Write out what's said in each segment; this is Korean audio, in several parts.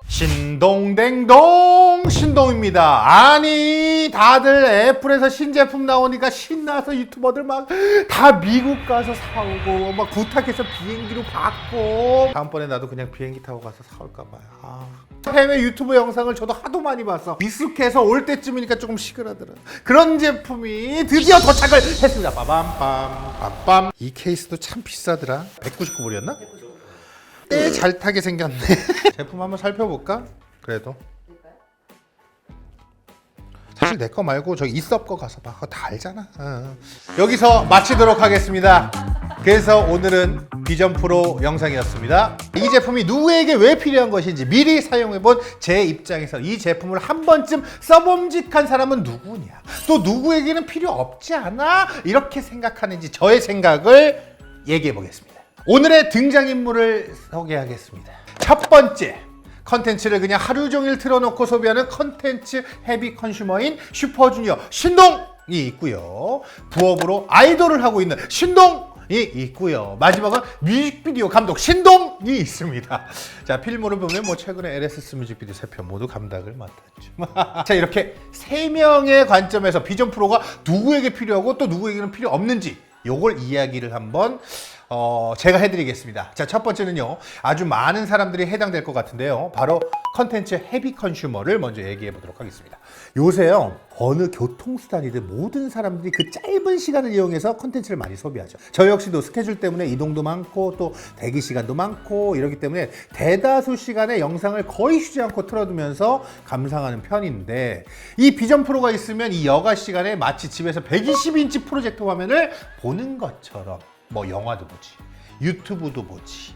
신동댕동 신동입니다. 아니 다들 애플에서 신제품 나오니까 신나서 유튜버들 막 다 미국 가서 사오고 막 부탁해서 비행기로 받고 다음번에 나도 그냥 비행기 타고 가서 사올까 봐요. 해외 유튜브 영상을 저도 하도 많이 봤어. 익숙해서 올 때쯤이니까 조금 시끄러더라. 그런 제품이 드디어 도착을 했습니다. 빠밤빰. 이 케이스도 참 비싸더라. 199불이었나? 꽤 잘 타게 생겼네. 제품 한번 살펴볼까? 그래도 사실 내 거 말고 저기 이섭 거 가서 봐. 그거 다 알잖아. 여기서 마치도록 하겠습니다. 그래서 오늘은 비전 프로 영상이었습니다. 이 제품이 누구에게 왜 필요한 것인지 미리 사용해본 제 입장에서 이 제품을 한 번쯤 써봄직한 사람은 누구냐, 또 누구에게는 필요 없지 않아? 이렇게 생각하는지 저의 생각을 얘기해 보겠습니다. 오늘의 등장인물을 소개하겠습니다. 첫 번째, 컨텐츠를 그냥 하루 종일 틀어놓고 소비하는 컨텐츠 헤비 컨슈머인 슈퍼주니어 신동이 있고요. 부업으로 아이돌을 하고 있는 신동이 있고요. 마지막은 뮤직비디오 감독 신동이 있습니다. 자, 필모를 보면 뭐 최근에 LSS 뮤직비디오 3편 모두 감독을 맡았죠. 자, 이렇게 3명의 관점에서 비전 프로가 누구에게 필요하고 또 누구에게는 필요 없는지 요걸 이야기를 한번 제가 해드리겠습니다. 자, 첫 번째는요, 아주 많은 사람들이 해당될 것 같은데요, 바로 컨텐츠 헤비 컨슈머를 먼저 얘기해 보도록 하겠습니다. 요새요, 어느 교통수단이든 모든 사람들이 그 짧은 시간을 이용해서 컨텐츠를 많이 소비하죠. 저 역시도 스케줄 때문에 이동도 많고 또 대기 시간도 많고 이러기 때문에 대다수 시간의 영상을 거의 쉬지 않고 틀어두면서 감상하는 편인데, 이 비전 프로가 있으면 이 여가 시간에 마치 집에서 120인치 프로젝터 화면을 보는 것처럼 뭐 영화도 보지, 유튜브도 보지,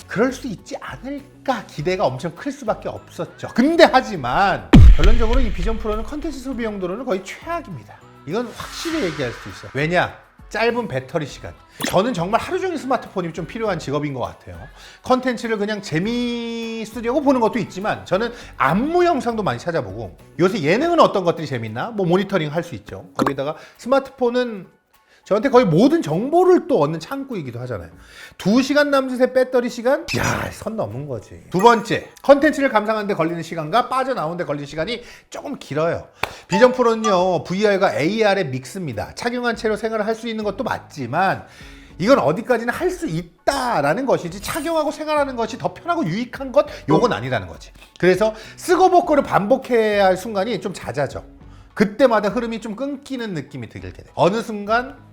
그럴 수 있지 않을까 기대가 엄청 클 수밖에 없었죠. 근데 하지만 결론적으로 이 비전 프로는 컨텐츠 소비 용도로는 거의 최악입니다. 이건 확실히 얘기할 수 있어요. 왜냐? 짧은 배터리 시간. 저는 정말 하루 종일 스마트폰이 좀 필요한 직업인 것 같아요. 컨텐츠를 그냥 재미있으려고 보는 것도 있지만 저는 안무 영상도 많이 찾아보고, 요새 예능은 어떤 것들이 재밌나? 뭐 모니터링 할 수 있죠. 거기다가 스마트폰은 저한테 거의 모든 정보를 또 얻는 창구이기도 하잖아요. 2시간 남짓의 배터리 시간? 야, 선 넘은 거지. 두 번째, 컨텐츠를 감상하는데 걸리는 시간과 빠져나오는데 걸리는 시간이 조금 길어요. 비전 프로는요, VR과 AR의 믹스입니다. 착용한 채로 생활을 할 수 있는 것도 맞지만 이건 어디까지나 할 수 있다라는 것이지 착용하고 생활하는 것이 더 편하고 유익한 것, 요건 아니라는 거지. 그래서 쓰고 벗고를 반복해야 할 순간이 좀 잦아져. 그때마다 흐름이 좀 끊기는 느낌이 들게 돼. 어느 순간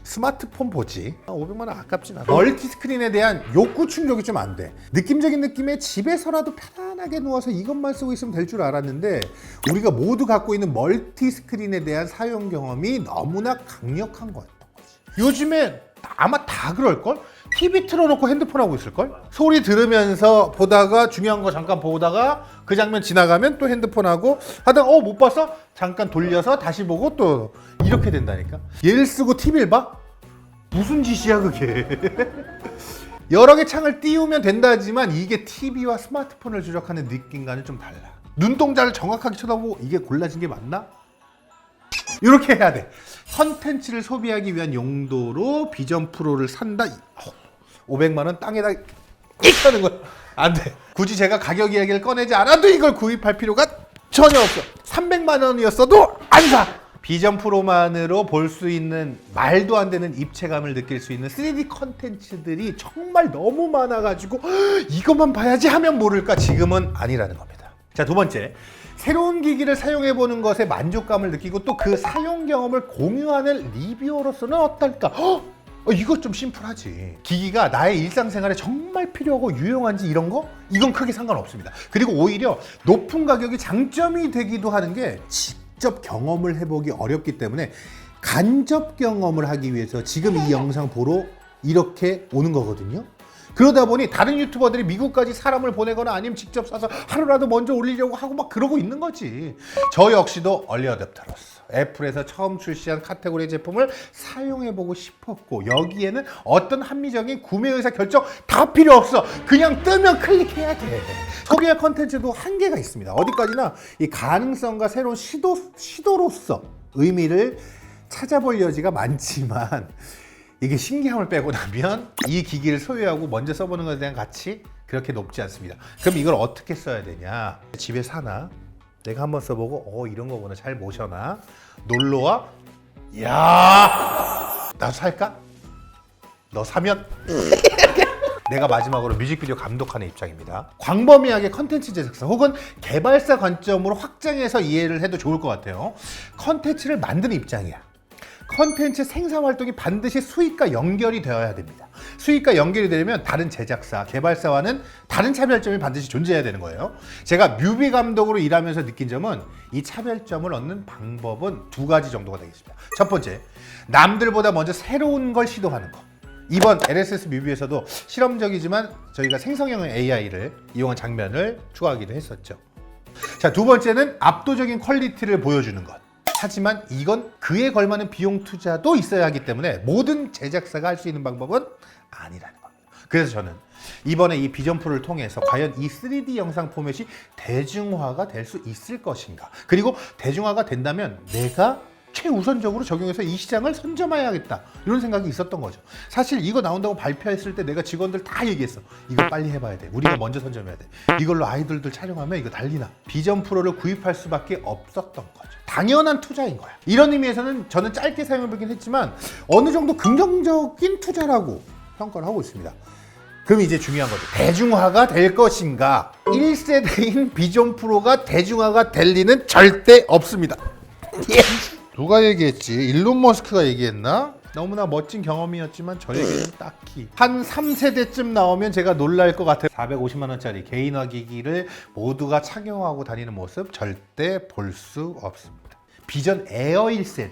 스마트폰 보지, 500만 원 아깝진 않아. 멀티 스크린에 대한 욕구 충족이 좀 안 돼. 느낌적인 느낌에 집에서라도 편안하게 누워서 이것만 쓰고 있으면 될 줄 알았는데, 우리가 모두 갖고 있는 멀티 스크린에 대한 사용 경험이 너무나 강력한 거였던 거지. 요즘에 아마 다 그럴걸? TV 틀어놓고 핸드폰 하고 있을걸? 소리 들으면서 보다가 중요한 거 잠깐 보다가 그 장면 지나가면 또 핸드폰 하고 하다가 못 봤어? 잠깐 돌려서 다시 보고 또 이렇게 된다니까? 얘를 쓰고 TV를 봐? 무슨 짓이야 그게. 여러 개 창을 띄우면 된다지만 이게 TV와 스마트폰을 조작하는 느낌과는 좀 달라. 눈동자를 정확하게 쳐다보고 이게 골라진 게 맞나? 이렇게 해야 돼. 컨텐츠를 소비하기 위한 용도로 비전 프로를 산다. 500만 원 땅에다 하는 거야. 안 돼. 굳이 제가 가격 이야기를 꺼내지 않아도 이걸 구입할 필요가 전혀 없어. 300만 원이었어도 안 사. 비전 프로만으로 볼 수 있는 말도 안 되는 입체감을 느낄 수 있는 3D 컨텐츠들이 정말 너무 많아가지고 이것만 봐야지 하면 모를까, 지금은 아니라는 겁니다. 자, 두 번째, 새로운 기기를 사용해보는 것에 만족감을 느끼고 또 그 사용 경험을 공유하는 리뷰어로서는 어떨까? 이거 좀 심플하지. 기기가 나의 일상생활에 정말 필요하고 유용한지 이런 거? 이건 크게 상관없습니다. 그리고 오히려 높은 가격이 장점이 되기도 하는 게, 직접 경험을 해보기 어렵기 때문에 간접 경험을 하기 위해서 지금 이 영상 보러 이렇게 오는 거거든요. 그러다 보니 다른 유튜버들이 미국까지 사람을 보내거나 아니면 직접 사서 하루라도 먼저 올리려고 하고 막 그러고 있는 거지. 저 역시도 얼리 어댑터로서 애플에서 처음 출시한 카테고리 제품을 사용해보고 싶었고, 여기에는 어떤 합리적인 구매 의사 결정 다 필요 없어. 그냥 뜨면 클릭해야 돼. 소비할 컨텐츠도 한계가 있습니다. 어디까지나 이 가능성과 새로운 시도로서 의미를 찾아볼 여지가 많지만, 이게 신기함을 빼고 나면 이 기기를 소유하고 먼저 써보는 것에 대한 가치, 그렇게 높지 않습니다. 그럼 이걸 어떻게 써야 되냐? 집에 사나? 내가 한번 써보고 이런 거구나. 잘 모셔놔. 놀러와? 야, 나도 살까? 너 사면? 내가 마지막으로 뮤직비디오 감독하는 입장입니다. 광범위하게 컨텐츠 제작사 혹은 개발사 관점으로 확장해서 이해를 해도 좋을 것 같아요. 컨텐츠를 만드는 입장이야. 컨텐츠 생산 활동이 반드시 수익과 연결이 되어야 됩니다. 수익과 연결이 되려면 다른 제작사, 개발사와는 다른 차별점이 반드시 존재해야 되는 거예요. 제가 뮤비 감독으로 일하면서 느낀 점은 이 차별점을 얻는 방법은 두 가지 정도가 되겠습니다. 첫 번째, 남들보다 먼저 새로운 걸 시도하는 거. 이번 LSS 뮤비에서도 실험적이지만 저희가 생성형 AI를 이용한 장면을 추가하기도 했었죠. 자, 두 번째는 압도적인 퀄리티를 보여주는 것. 하지만 이건 그에 걸맞는 비용 투자도 있어야 하기 때문에 모든 제작사가 할 수 있는 방법은 아니라는 겁니다. 그래서 저는 이번에 이 비전 프로를 통해서 과연 이 3D 영상 포맷이 대중화가 될 수 있을 것인가, 그리고 대중화가 된다면 내가 최우선적으로 적용해서 이 시장을 선점해야겠다, 이런 생각이 있었던 거죠. 사실 이거 나온다고 발표했을 때 내가 직원들 다 얘기했어. 이거 빨리 해봐야 돼. 우리가 먼저 선점해야 돼. 이걸로 아이돌들 촬영하면 이거 난리나. 비전 프로를 구입할 수밖에 없었던 거죠. 당연한 투자인 거야. 이런 의미에서는 저는 짧게 사용해보긴 했지만 어느 정도 긍정적인 투자라고 평가를 하고 있습니다. 그럼 이제 중요한 거죠. 대중화가 될 것인가? 1세대인 비전 프로가 대중화가 될 리는 절대 없습니다. 누가 얘기했지? 일론 머스크가 얘기했나? 너무나 멋진 경험이었지만 저에게는 딱히 한 3세대쯤 나오면 제가 놀랄 것 같아요. 450만 원짜리 개인화 기기를 모두가 착용하고 다니는 모습 절대 볼 수 없습니다. 비전 에어 1세대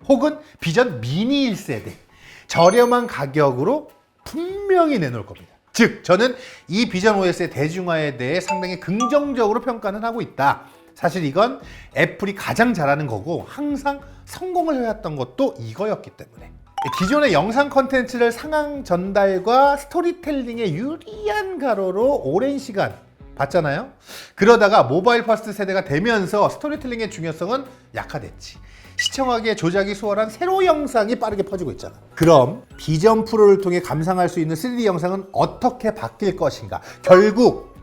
혹은 비전 미니 1세대 저렴한 가격으로 분명히 내놓을 겁니다. 즉 저는 이 비전 OS의 대중화에 대해 상당히 긍정적으로 평가는 하고 있다. 사실 이건 애플이 가장 잘하는 거고 항상 성공을 해왔던 것도 이거였기 때문에 기존의 영상 컨텐츠를 상황 전달과 스토리텔링에 유리한 가로로 오랜 시간 봤잖아요. 그러다가 모바일 퍼스트 세대가 되면서 스토리텔링의 중요성은 약화됐지. 시청하기에 조작이 수월한 세로 영상이 빠르게 퍼지고 있잖아. 그럼 비전 프로를 통해 감상할 수 있는 3D 영상은 어떻게 바뀔 것인가? 결국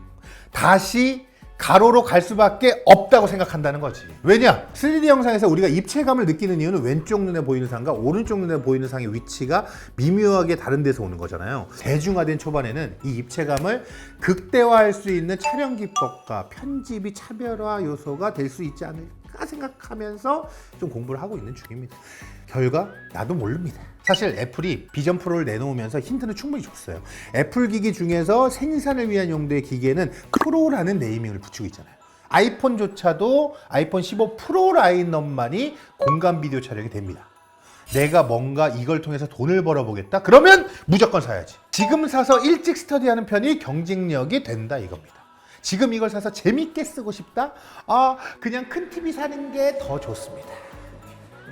다시 가로로 갈 수밖에 없다고 생각한다는 거지. 왜냐? 3D 영상에서 우리가 입체감을 느끼는 이유는 왼쪽 눈에 보이는 상과 오른쪽 눈에 보이는 상의 위치가 미묘하게 다른 데서 오는 거잖아요. 대중화된 초반에는 이 입체감을 극대화할 수 있는 촬영 기법과 편집이 차별화 요소가 될 수 있지 않을까 생각하면서 좀 공부를 하고 있는 중입니다. 결과 나도 모릅니다. 사실 애플이 비전 프로를 내놓으면서 힌트는 충분히 줬어요. 애플 기기 중에서 생산을 위한 용도의 기기에는 프로라는 네이밍을 붙이고 있잖아요. 아이폰조차도 아이폰 15 프로 라인업만이 공간 비디오 촬영이 됩니다. 내가 뭔가 이걸 통해서 돈을 벌어보겠다? 그러면 무조건 사야지. 지금 사서 일찍 스터디하는 편이 경쟁력이 된다 이겁니다. 지금 이걸 사서 재밌게 쓰고 싶다? 그냥 큰 TV 사는 게 더 좋습니다.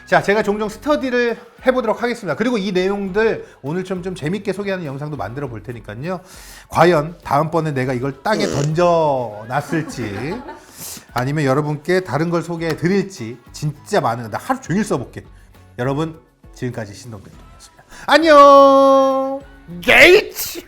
자, 제가 종종 스터디를 해보도록 하겠습니다. 그리고 이 내용들 오늘 좀 재밌게 소개하는 영상도 만들어 볼 테니까요. 과연 다음번에 내가 이걸 땅에 던져놨을지 아니면 여러분께 다른 걸 소개해 드릴지 진짜 많은, 나 하루 종일 써볼게. 여러분 지금까지 신동댕동이었습니다. 안녕! 게이츠!